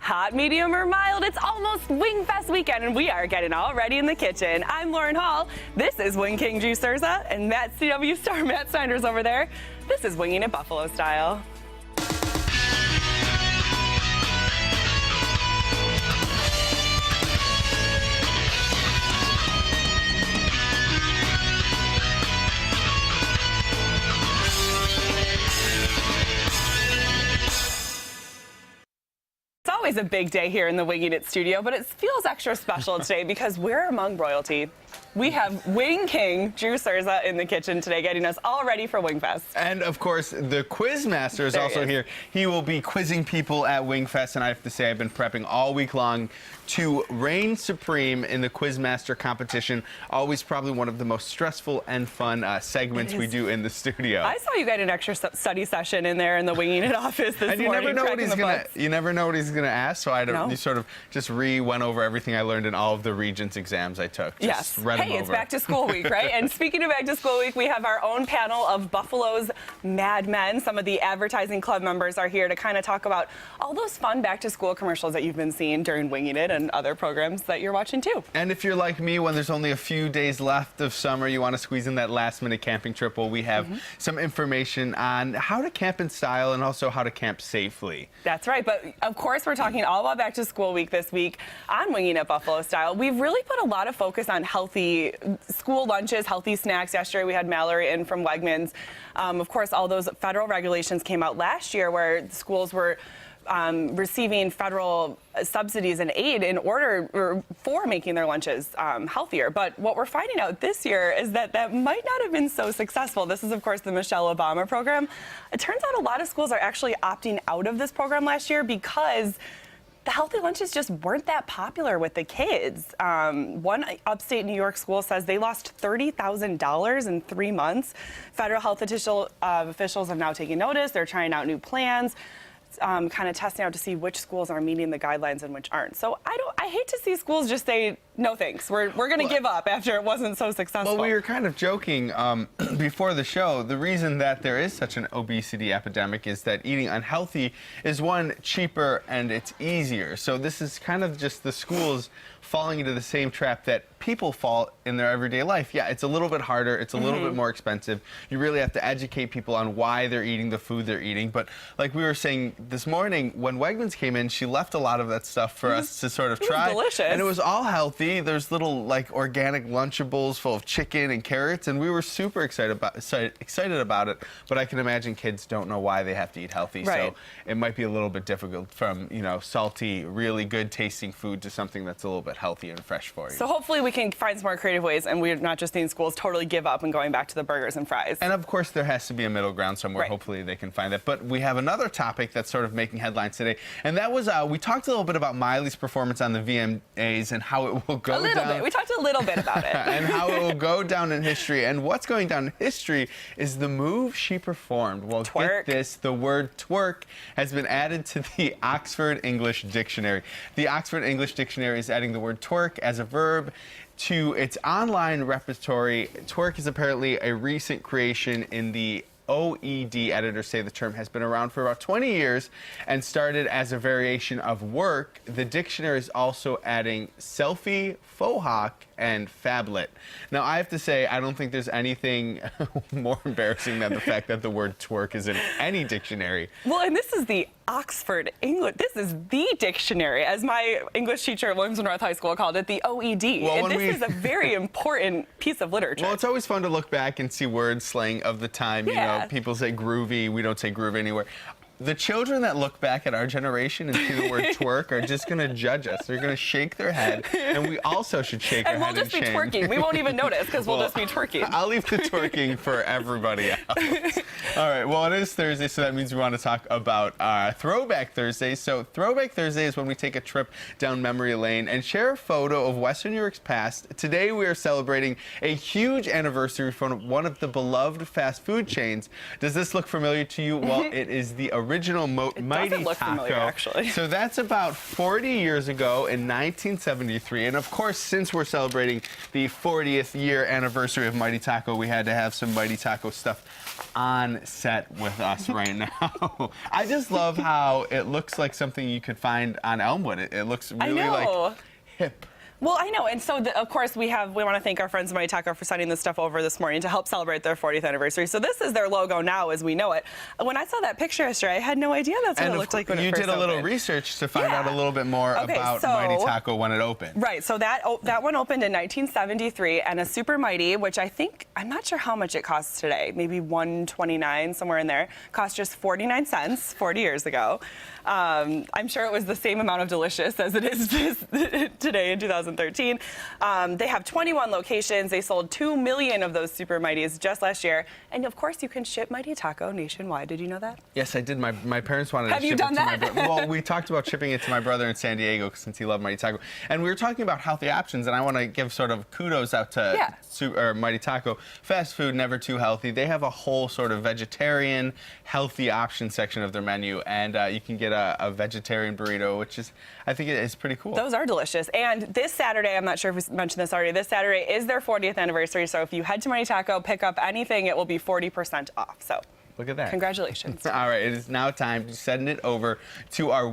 Hot, medium, or mild, it's almost Wing Fest weekend, and we are getting all ready in the kitchen. I'm Lauren Hall. This is Wing King Drew Surza, and Matt CW star Matt Snyder's over there. This is Winging It Buffalo style. Always a big day here in the Winging It studio, but it feels extra special today because we're among royalty. We have Wing King Drew Surza in the kitchen today, getting us all ready for Wingfest. And of course, the quiz master is also here. He will be quizzing people at Wingfest, and I have to say I've been prepping all week long to reign supreme in the Quizmaster competition. Always probably one of the most stressful and fun segments we do in the studio. I saw you get an extra study session in there in the Winging It office this morning. You never know what he's gonna ask, so I sort of just went over everything I learned in all of the Regents exams I took. Yes. Hey, it's back to school week, right? And speaking of back to school week, we have our own panel of Buffalo's Mad Men. Some of the advertising club members are here to kind of talk about all those fun back to school commercials that you've been seeing during Winging It and other programs that you're watching too. And if you're like me, when there's only a few days left of summer, you want to squeeze in that last minute camping trip, well, we have some information on how to camp in style and also how to camp safely. That's right, but of course we're talking all about back to school week this week on Winging It Buffalo style. We've really put a lot of focus on healthy school lunches, healthy snacks. Yesterday we had Mallory in from Wegmans. Of course, all those federal regulations came out last year where schools were receiving federal subsidies and aid in order for making their lunches healthier. But what we're finding out this year is that that might not have been so successful. This is, of course, the Michelle Obama program. It turns out a lot of schools are actually opting out of this program last year because the healthy lunches just weren't that popular with the kids. One upstate New York school says they lost $30,000 in 3 months. Federal health officials have now taken notice. They're trying out new plans, kind of testing out to see which schools are meeting the guidelines and which aren't. So I hate to see schools just say, no thanks, we're going to give up after it wasn't so successful. Well, we were kind of joking before the show. The reason that there is such an obesity epidemic is that eating unhealthy is, one, cheaper and it's easier. So this is kind of just the schools falling into the same trap that people fall in their everyday life. Yeah, it's a little bit harder, it's a little bit more expensive. You really have to educate people on why they're eating the food they're eating. But like we were saying this morning, when Wegmans came in, she left a lot of that stuff for us to sort of try. It was delicious. And it was all healthy. There's little like organic Lunchables full of chicken and carrots, and we were super excited about it. But I can imagine kids don't know why they have to eat healthy, right. So it might be a little bit difficult from, you know, salty, really good tasting food to something that's a little bit healthy and fresh for you. So hopefully we can find some more creative ways, and we're not just seeing schools totally give up and going back to the burgers and fries. And of course there has to be a middle ground somewhere. Right. Hopefully they can find that. But we have another topic that's sort of making headlines today, and that was we talked a little bit about Miley's performance on the VMAs and how it will go down. We talked a little bit about it. And how it will go down in history. And what's going down in history is the move she performed. Well, twerk. Get this, the word twerk has been added to the Oxford English Dictionary. The Oxford English Dictionary is adding the word twerk as a verb to its online repertory. Twerk is apparently a recent creation in the OED. Editors say the term has been around for about 20 years and started as a variation of work. The dictionary is also adding selfie, faux hawk, and phablet. Now, I have to say, I don't think there's anything more embarrassing than the fact that the word twerk is in any dictionary. Well, and this is the Oxford English. This is the dictionary, as my English teacher at Williamson North High School called it, the OED. Well, and this is a very important piece of literature. Well, it's always fun to look back and see word slang of the time. You know, people say groovy. We don't say groovy anywhere. The children that look back at our generation and see the word twerk are just going to judge us. They're going to shake their head, and we also should shake our head in shame. And we'll just be twerking. We won't even notice because we'll just be twerking. I'll leave the twerking for everybody else. All right, well, it is Thursday, so that means we want to talk about Throwback Thursday. So Throwback Thursday is when we take a trip down memory lane and share a photo of Western New York's past. Today we are celebrating a huge anniversary from one of the beloved fast food chains. Does this look familiar to you? Well, it is the original Mighty look Taco. familiar, actually. So that's about 40 years ago in 1973. And of course, since we're celebrating the 40th year anniversary of Mighty Taco, we had to have some Mighty Taco stuff on set with us right now. I just love how it looks like something you could find on Elmwood. It looks really like hip. Well, I know, and so of course we want to thank our friends at Mighty Taco for sending this stuff over this morning to help celebrate their 40th anniversary. So this is their logo now as we know it. When I saw that picture yesterday, I had no idea that's what it looked like when it first You did a little opened. research to find out a little bit more about Mighty Taco when it opened. Right, so that one opened in 1973, and a Super Mighty, which I'm not sure how much it costs today, maybe $1.29, somewhere in there, cost just 49 cents 40 years ago. I'm sure it was the same amount of delicious as it is today in 2013. They have 21 locations. They sold 2 million of those Super Mighties just last year. And of course, you can ship Mighty Taco nationwide. Did you know that? Yes, I did. My parents wanted to ship it to my brother. Well, we talked about shipping it to my brother in San Diego since he loved Mighty Taco. And we were talking about healthy options, and I want to give sort of kudos out to Mighty Taco. Fast food, never too healthy. They have a whole sort of vegetarian, healthy option section of their menu, and you can get a vegetarian burrito, which is, I think it is pretty cool. Those are delicious. And this Saturday, I'm not sure if we mentioned this already, this Saturday is their 40th anniversary, so if you head to Mighty Taco, pick up anything, it will be 40% off. So look at that. Congratulations. All right, it is now time to send it over to our